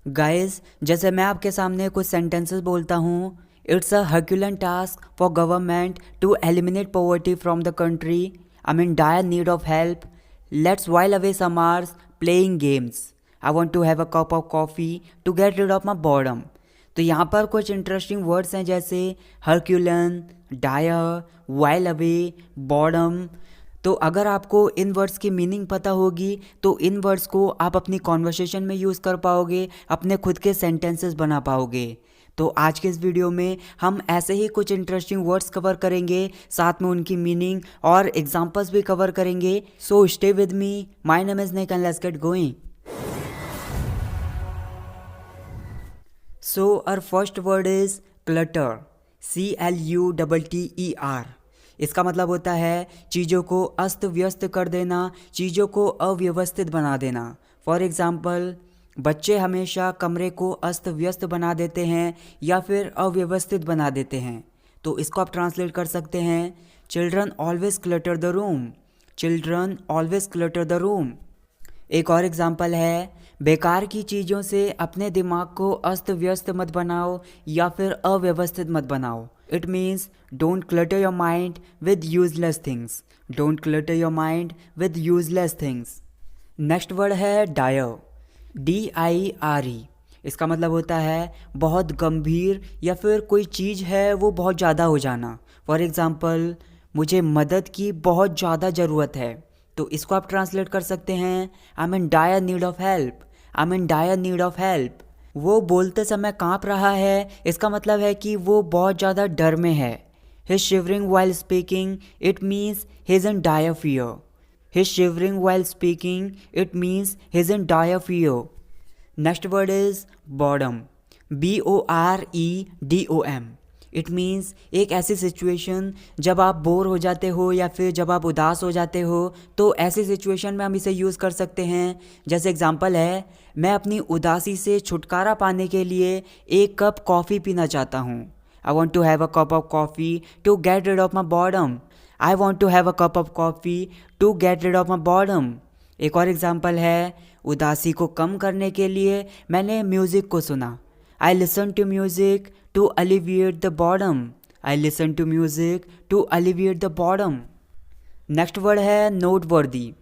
Guys, जैसे मैं आपके सामने कुछ सेंटेंसेस बोलता हूँ. It's a Herculean task for government to eliminate poverty from the country. I mean dire need of help. Let's while away some hours playing games. I want to have a cup of coffee to get rid of my boredom. तो यहाँ पर कुछ interesting words हैं जैसे Herculean, dire, while away, boredom. तो अगर आपको इन words की मीनिंग पता होगी तो इन वर्ड्स को आप अपनी कॉन्वर्सेशन में यूज़ कर पाओगे, अपने खुद के सेंटेंसेस बना पाओगे. तो आज के इस वीडियो में हम ऐसे ही कुछ इंटरेस्टिंग वर्ड्स कवर करेंगे, साथ में उनकी मीनिंग और एग्जांपल्स भी कवर करेंगे. So stay with me. My name is Nick and let's get going. So our first word is clutter. CLUTTER. इसका मतलब होता है चीज़ों को अस्त व्यस्त कर देना, चीज़ों को अव्यवस्थित बना देना. फॉर एग्ज़ाम्पल, बच्चे हमेशा कमरे को अस्त व्यस्त बना देते हैं या फिर अव्यवस्थित बना देते हैं. तो इसको आप ट्रांसलेट कर सकते हैं children always clutter the room. Children always clutter the room. एक और एग्जाम्पल है, बेकार की चीज़ों से अपने दिमाग को अस्त व्यस्त मत बनाओ या फिर अव्यवस्थित मत बनाओ. It means don't clutter your mind with useless things. Don't clutter your mind with useless things. Next word है डायर. DIRE. इसका मतलब होता है बहुत गंभीर या फिर कोई चीज़ है वो बहुत ज़्यादा हो जाना. फॉर एग्ज़ाम्पल, मुझे मदद की बहुत ज़्यादा ज़रूरत है. तो इसको आप ट्रांसलेट कर सकते हैं I am in dire need of help. I am in dire need of help. वो बोलते समय काँप रहा है, इसका मतलब है कि वो बहुत ज़्यादा डर में है. He shivering while speaking, it means he is in dire fear. He's shivering while speaking. It means he's in dire fear. Next word is boredom. BOREDOM. It means एक ऐसी सिचुएशन जब आप बोर हो जाते हो या फिर जब आप उदास हो जाते हो, तो ऐसी सिचुएशन में हम इसे यूज़ कर सकते हैं. जैसे एग्जांपल है, मैं अपनी उदासी से छुटकारा पाने के लिए एक कप कॉफ़ी पीना चाहता हूँ. I want to have a cup of coffee to get rid of my boredom. I want to have a cup of coffee to get rid of my boredom. एक और एग्जाम्पल है, उदासी को कम करने के लिए मैंने म्यूज़िक को सुना. I listen to music to alleviate the boredom. I listen to music to alleviate the boredom. Next word है नोटवर्दी.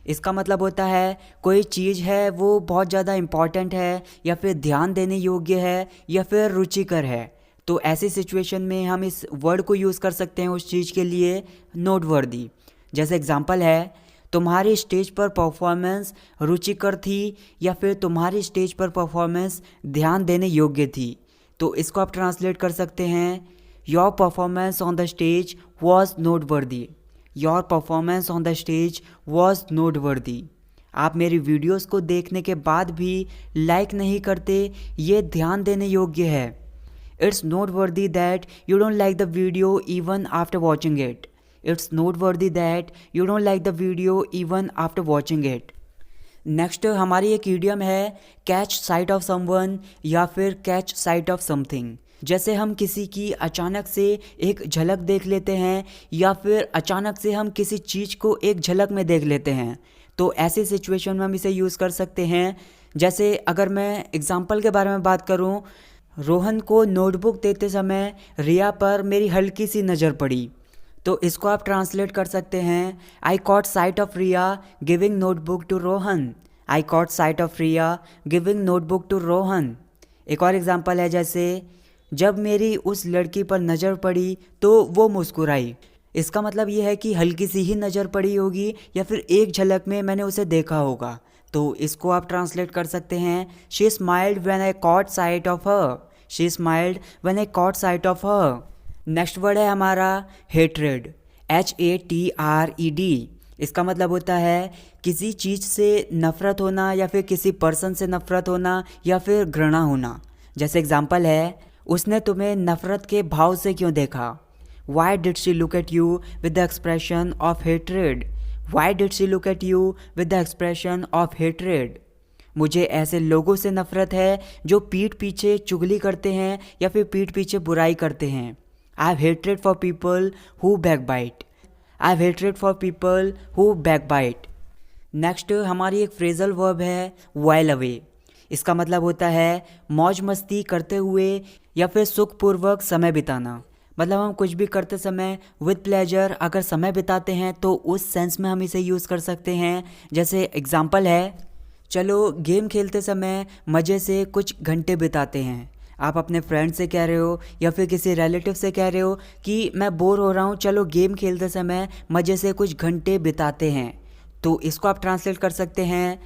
इसका मतलब होता है कोई चीज़ है वो बहुत ज़्यादा इम्पॉर्टेंट है या फिर ध्यान देने योग्य है या फिर रुचिकर है. तो ऐसी सिचुएशन में हम इस वर्ड को यूज़ कर सकते हैं उस चीज़ के लिए नोटवर्दी. जैसे एग्जांपल है, तुम्हारी स्टेज पर परफॉर्मेंस रुचिकर थी या फिर तुम्हारी स्टेज पर परफॉर्मेंस ध्यान देने योग्य थी. तो इसको आप ट्रांसलेट कर सकते हैं your performance on the stage was noteworthy. Your performance on the stage was noteworthy. आप मेरी वीडियोस को देखने के बाद भी लाइक नहीं करते, ये ध्यान देने योग्य है. It's noteworthy that you don't like the video even after watching it. It's noteworthy that you don't like the video even after watching it. Next हमारी एक इडियम है कैच साइट ऑफ समवन या फिर कैच साइट ऑफ समथिंग. जैसे हम किसी की अचानक से एक झलक देख लेते हैं या फिर अचानक से हम किसी चीज़ को एक झलक में देख लेते हैं. तो ऐसी सिचुएशन में हम इसे यूज़ कर सकते हैं. जैसे अगर मैं एग्जांपल के बारे में बात करूं, रोहन को नोटबुक देते समय रिया पर मेरी हल्की सी नज़र पड़ी. तो इसको आप ट्रांसलेट कर सकते हैं I caught sight of Riya giving notebook to Rohan. I caught sight of Riya giving notebook to Rohan. एक और एग्जांपल है, जैसे जब मेरी उस लड़की पर नज़र पड़ी तो वो मुस्कुराई. इसका मतलब ये है कि हल्की सी ही नज़र पड़ी होगी या फिर एक झलक में मैंने उसे देखा होगा. तो इसको आप ट्रांसलेट कर सकते हैं she smiled when I caught sight of her. She smiled when I caught sight of her. Next word है हमारा हेट्रेड. HATRED. इसका मतलब होता है किसी चीज़ से नफ़रत होना या फिर किसी पर्सन से नफ़रत होना या फिर घृणा होना. जैसे एग्जांपल है, उसने तुम्हें नफ़रत के भाव से क्यों देखा. Why did she look at you with the expression of hatred? Why did she look at you with the expression of hatred? मुझे ऐसे लोगों से नफ़रत है जो पीठ पीछे चुगली करते हैं या फिर पीठ पीछे बुराई करते हैं. I have hatred for people who backbite. I have hatred for people who backbite. Next हमारी एक फ्रेजल वर्ब है while away. इसका मतलब होता है मौज मस्ती करते हुए या फिर सुखपूर्वक समय बिताना। मतलब हम कुछ भी करते समय विद प्लेजर अगर समय बिताते हैं तो उस सेंस में हम इसे यूज़ कर सकते हैं। जैसे एग्जांपल है, चलो गेम खेलते समय मज़े से कुछ घंटे बिताते हैं। आप अपने फ्रेंड से कह रहे हो या फिर किसी रिलेटिव से कह रहे हो कि मैं बोर हो रहा हूँ, चलो गेम खेलते समय मज़े से कुछ घंटे बिताते हैं। तो इसको आप ट्रांसलेट कर सकते हैं,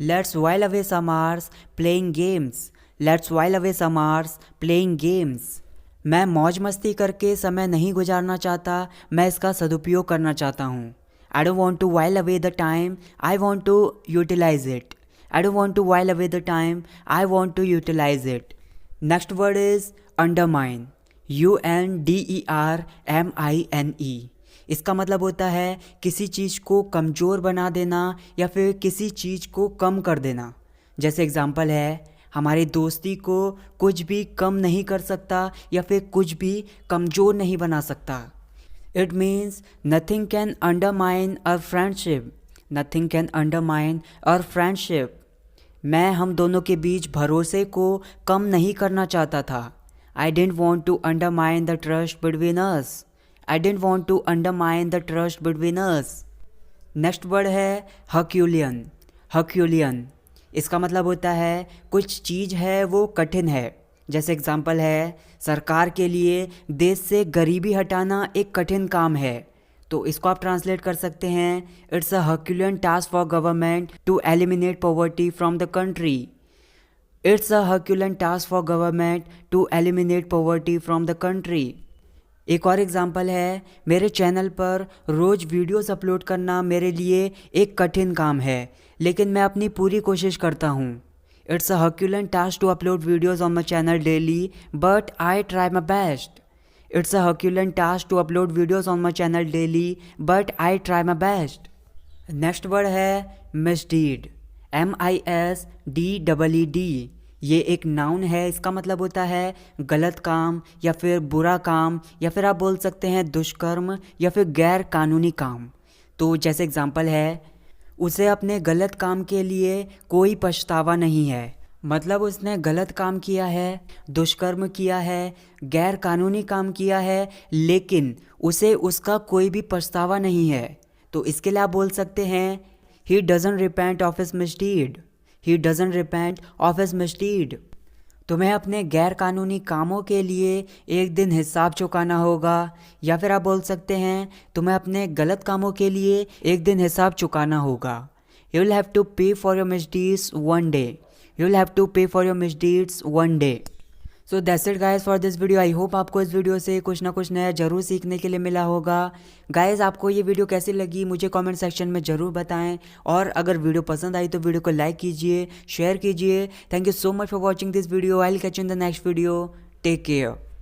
let's while away some hours playing games. Let's while away some hours playing games. मैं मौज मस्ती करके समय नहीं गुजारना चाहता, मैं इसका सदुपयोग करना चाहता हूँ। I don't want to while away the time, I want to utilize it. I don't want to while away the time, I want to utilize it. Next word is undermine. UNDERMINE। इसका मतलब होता है किसी चीज़ को कमज़ोर बना देना या फिर किसी चीज़ को कम कर देना। जैसे एग्जांपल है, हमारी दोस्ती को कुछ भी कम नहीं कर सकता या फिर कुछ भी कमज़ोर नहीं बना सकता। It means nothing can undermine our friendship. Nothing can undermine our friendship. मैं हम दोनों के बीच भरोसे को कम नहीं करना चाहता था। I don't want to undermine the trust between us. I don't want to undermine the trust between us. Next word है हर्क्यूलियन। हर्क्यूलियन। इसका मतलब होता है कुछ चीज़ है वो कठिन है। जैसे एग्जांपल है, सरकार के लिए देश से गरीबी हटाना एक कठिन काम है। तो इसको आप ट्रांसलेट कर सकते हैं, it's a Herculean task for government to eliminate poverty from the country. It's a Herculean task for government to eliminate poverty from the country. एक और एग्जांपल है, मेरे चैनल पर रोज़ वीडियोस अपलोड करना मेरे लिए एक कठिन काम है, लेकिन मैं अपनी पूरी कोशिश करता हूँ। It's a Herculean task to upload videos on my channel daily, but I try my best. It's a Herculean task to upload videos on my channel daily, but I try my best. Next word है misdeed. MISDEED। ये एक noun है। इसका मतलब होता है गलत काम या फिर बुरा काम या फिर आप बोल सकते हैं दुष्कर्म या फिर गैर कानूनी काम। तो जैसे एग्जांपल है, उसे अपने गलत काम के लिए कोई पछतावा नहीं है। मतलब उसने गलत काम किया है, दुष्कर्म किया है, गैर कानूनी काम किया है, लेकिन उसे उसका कोई भी पछतावा नहीं है। तो इसके लिए आप बोल सकते हैं, he doesn't repent of his misdeed. He doesn't repent of his misdeed. तुम्हें अपने गैर कानूनी कामों के लिए एक दिन हिसाब चुकाना होगा, या फिर आप बोल सकते हैं तुम्हें अपने गलत कामों के लिए एक दिन हिसाब चुकाना होगा। You will have to pay for your misdeeds one day. You will have to pay for your misdeeds one day. So that's it guys for this video. I hope आपको इस वीडियो से कुछ ना कुछ नया ज़रूर सीखने के लिए मिला होगा। गाइज आपको ये वीडियो कैसी लगी मुझे कमेंट सेक्शन में ज़रूर बताएं, और अगर वीडियो पसंद आई तो वीडियो को लाइक कीजिए, शेयर कीजिए। Thank you so much for watching this video. I will catch you in the next video. Take care.